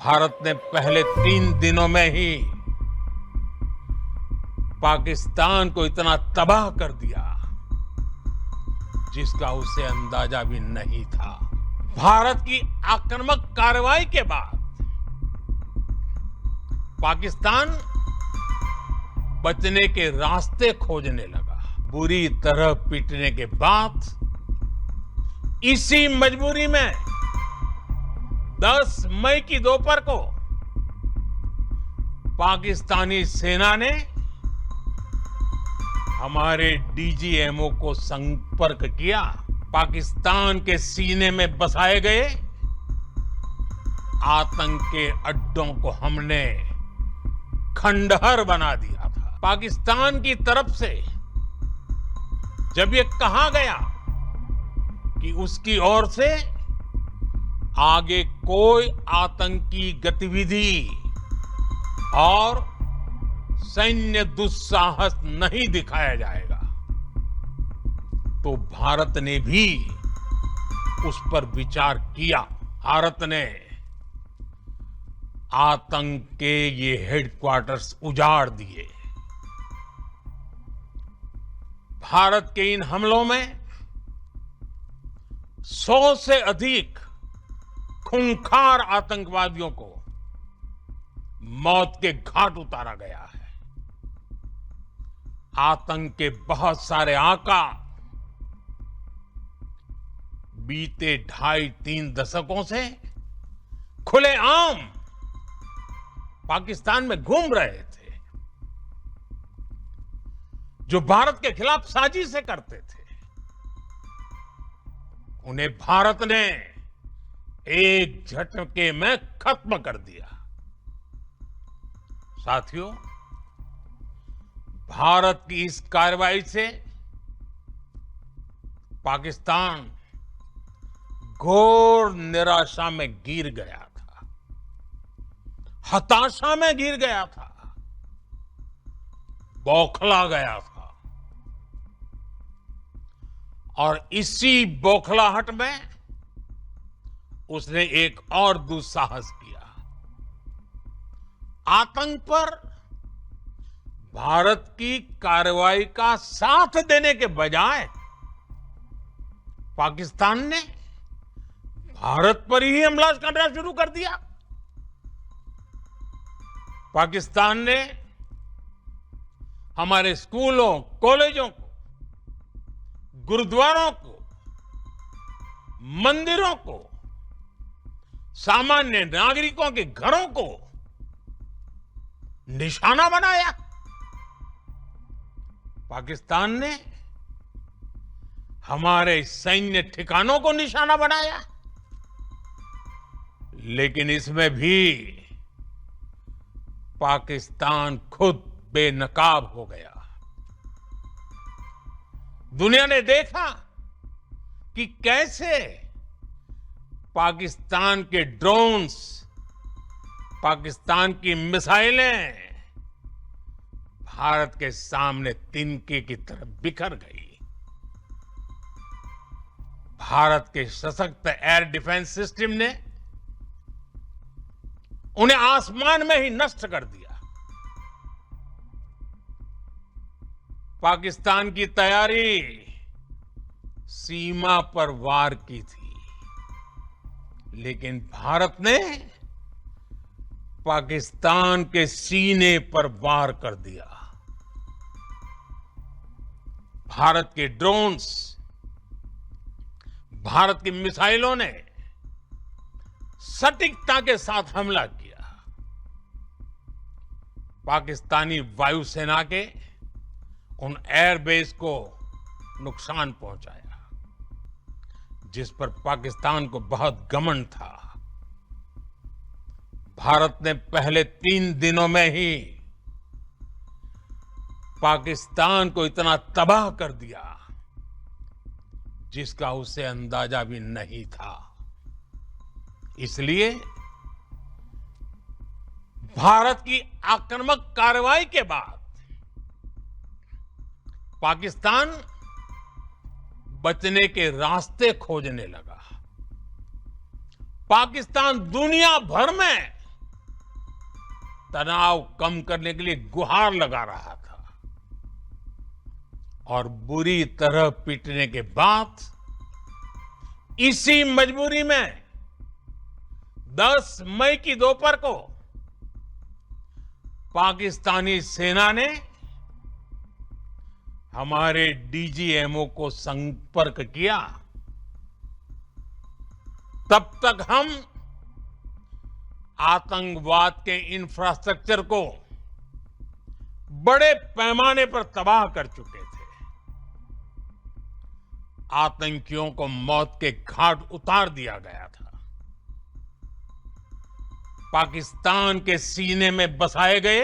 भारत ने पहले 3 दिनों में ही पाकिस्तान को इतना तबाह कर दिया जिसका उसे अंदाजा भी नहीं था। भारत की आक्रामक कार्रवाई के बाद पाकिस्तान बचने के रास्ते खोजने लगा। बुरी तरह पीटने के बाद इसी मजबूरी में 10 मई की दोपहर को पाकिस्तानी सेना ने हमारे डीजीएमओ को संपर्क किया। पाकिस्तान के सीने में बसाए गए आतंक के अड्डों को हमने खंडहर बना दिया था। पाकिस्तान की तरफ से जब ये कहा गया कि उसकी ओर से आगे कोई आतंकी गतिविधि और सैन्य दुस्साहस नहीं दिखाया जाएगा, तो भारत ने भी उस पर विचार किया। भारत ने आतंक के ये हेडक्वार्टर्स उजाड़ दिए। भारत के इन हमलों में 100 से अधिक खूंखार आतंकवादियों को मौत के घाट उतारा गया है। आतंक के बहुत सारे आका बीते 2.5-3 दशकों से खुलेआम पाकिस्तान में घूम रहे थे, जो भारत के खिलाफ साजिशें करते थे। उन्हें भारत ने एक झटके में खत्म कर दिया। साथियों, भारत की इस कार्रवाई से पाकिस्तान घोर निराशा में गिर गया था, हताशा में गिर गया था, बौखला गया था। और इसी बौखलाहट में उसने एक और दुस्साहस किया। आतंक पर भारत की कार्रवाई का साथ देने के बजाय पाकिस्तान ने भारत पर ही हमला करना शुरू कर दिया। पाकिस्तान ने हमारे स्कूलों, कॉलेजों को, गुरुद्वारों को, मंदिरों को, सामान्य नागरिकों के घरों को निशाना बनाया। पाकिस्तान ने हमारे सैन्य ठिकानों को निशाना बनाया। लेकिन इसमें भी पाकिस्तान खुद बेनकाब हो गया। दुनिया ने देखा कि कैसे पाकिस्तान के ड्रोन्स, पाकिस्तान की मिसाइलें भारत के सामने तिनके की तरह बिखर गई। भारत के सशक्त एयर डिफेंस सिस्टम ने उन्हें आसमान में ही नष्ट कर दिया। पाकिस्तान की तैयारी सीमा पर वार की थी, लेकिन भारत ने पाकिस्तान के सीने पर वार कर दिया। भारत के ड्रोन्स, भारत की मिसाइलों ने सटीकता के साथ हमला किया। पाकिस्तानी वायुसेना के उन एयरबेस को नुकसान पहुंचाया, जिस पर पाकिस्तान को बहुत घमंड था। भारत ने पहले 3 दिनों में ही पाकिस्तान को इतना तबाह कर दिया जिसका उसे अंदाजा भी नहीं था। इसलिए भारत की आक्रामक कार्रवाई के बाद पाकिस्तान बचने के रास्ते खोजने लगा। पाकिस्तान दुनिया भर में तनाव कम करने के लिए गुहार लगा रहा था और बुरी तरह पीटने के बाद इसी मजबूरी में 10 मई की दोपहर को पाकिस्तानी सेना ने हमारे डीजीएमओ को संपर्क किया। तब तक हम आतंकवाद के इंफ्रास्ट्रक्चर को बड़े पैमाने पर तबाह कर चुके थे। आतंकियों को मौत के घाट उतार दिया गया था। पाकिस्तान के सीने में बसाए गए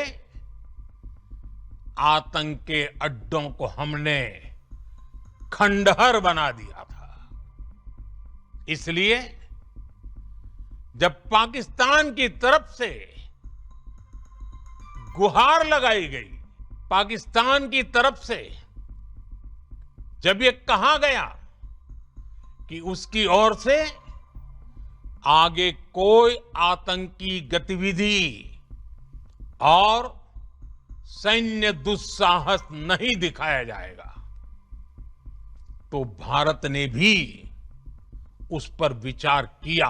आतंक के अड्डों को हमने खंडहर बना दिया था। इसलिए जब पाकिस्तान की तरफ से गुहार लगाई गई, पाकिस्तान की तरफ से जब ये कहा गया कि उसकी ओर से आगे कोई आतंकी गतिविधि और सैन्य दुस्साहस नहीं दिखाया जाएगा, तो भारत ने भी उस पर विचार किया।